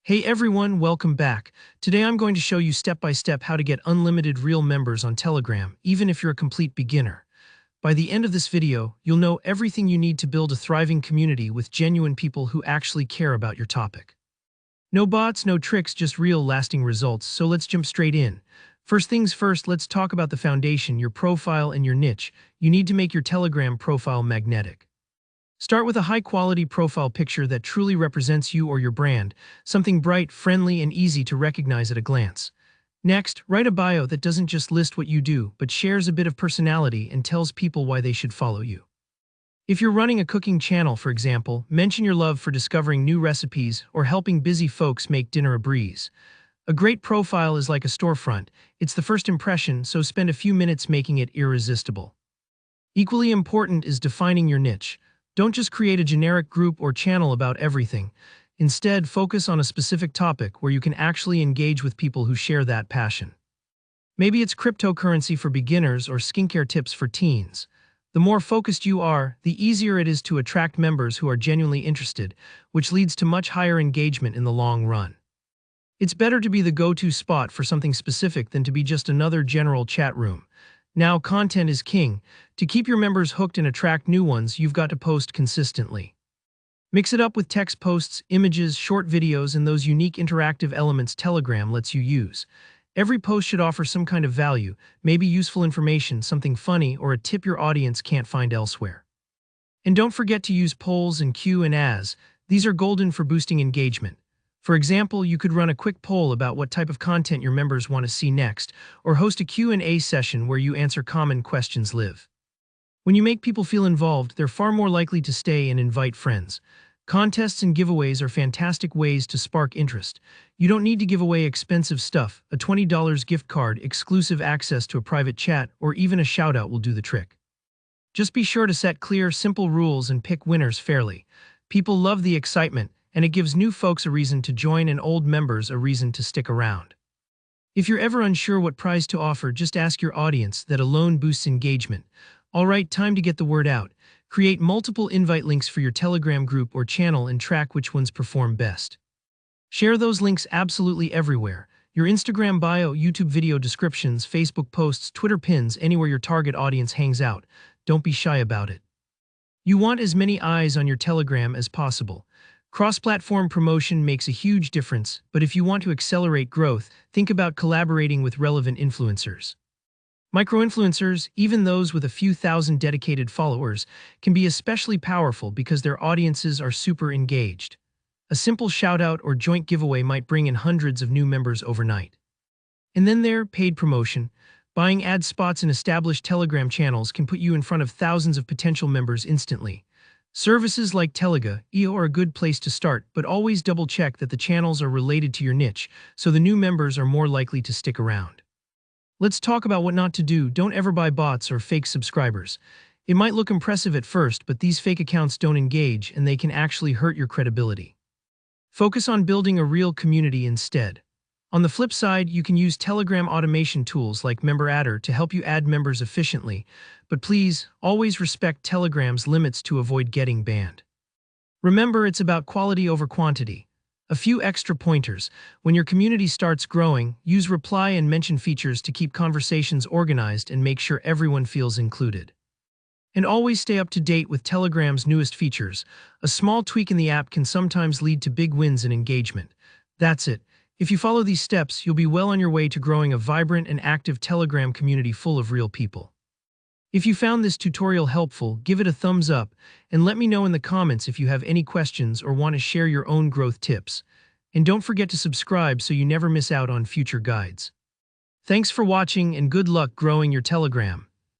Hey everyone, welcome back. Today I'm going to show you step by step how to get unlimited real members on Telegram, even if you're a complete beginner. By the end of this video, you'll know everything you need to build a thriving community with genuine people who actually care about your topic. No bots, no tricks, just real lasting results, so let's jump straight in. First things first, let's talk about the foundation, your profile and your niche. You need to make your Telegram profile magnetic. Start with a high-quality profile picture that truly represents you or your brand, something bright, friendly, and easy to recognize at a glance. Next, write a bio that doesn't just list what you do, but shares a bit of personality and tells people why they should follow you. If you're running a cooking channel, for example, mention your love for discovering new recipes or helping busy folks make dinner a breeze. A great profile is like a storefront. It's the first impression, so spend a few minutes making it irresistible. Equally important is defining your niche. Don't just create a generic group or channel about everything. Instead, focus on a specific topic where you can actually engage with people who share that passion. Maybe it's cryptocurrency for beginners or skincare tips for teens. The more focused you are, the easier it is to attract members who are genuinely interested, which leads to much higher engagement in the long run. It's better to be the go-to spot for something specific than to be just another general chat room. Now, content is king. To keep your members hooked and attract new ones, you've got to post consistently. Mix it up with text posts, images, short videos, and those unique interactive elements Telegram lets you use. Every post should offer some kind of value, maybe useful information, something funny, or a tip your audience can't find elsewhere. And don't forget to use polls and Q&As. These are golden for boosting engagement. For example, you could run a quick poll about what type of content your members want to see next, or host a Q&A session where you answer common questions live. When you make people feel involved, they're far more likely to stay and invite friends. Contests and giveaways are fantastic ways to spark interest. You don't need to give away expensive stuff. A $20 gift card, exclusive access to a private chat, or even a shout-out will do the trick. Just be sure to set clear, simple rules and pick winners fairly. People love the excitement, and it gives new folks a reason to join and old members a reason to stick around. If you're ever unsure what prize to offer, just ask your audience. That alone boosts engagement. Alright, time to get the word out. Create multiple invite links for your Telegram group or channel and track which ones perform best. Share those links absolutely everywhere. Your Instagram bio, YouTube video descriptions, Facebook posts, Twitter pins, anywhere your target audience hangs out. Don't be shy about it. You want as many eyes on your Telegram as possible. Cross-platform promotion makes a huge difference, but if you want to accelerate growth, think about collaborating with relevant influencers. Micro-influencers, even those with a few thousand dedicated followers, can be especially powerful because their audiences are super engaged. A simple shout-out or joint giveaway might bring in hundreds of new members overnight. And then there, paid promotion. Buying ad spots in established Telegram channels can put you in front of thousands of potential members instantly. Services like Telegram.io are a good place to start, but always double-check that the channels are related to your niche, so the new members are more likely to stick around. Let's talk about what not to do. Don't ever buy bots or fake subscribers. It might look impressive at first, but these fake accounts don't engage, and they can actually hurt your credibility. Focus on building a real community instead. On the flip side, you can use Telegram automation tools like MemberAdder to help you add members efficiently, but please, always respect Telegram's limits to avoid getting banned. Remember, it's about quality over quantity. A few extra pointers. When your community starts growing, use reply and mention features to keep conversations organized and make sure everyone feels included. And always stay up to date with Telegram's newest features. A small tweak in the app can sometimes lead to big wins in engagement. That's it. If you follow these steps, you'll be well on your way to growing a vibrant and active Telegram community full of real people. If you found this tutorial helpful, give it a thumbs up, and let me know in the comments if you have any questions or want to share your own growth tips. And don't forget to subscribe so you never miss out on future guides. Thanks for watching and good luck growing your Telegram.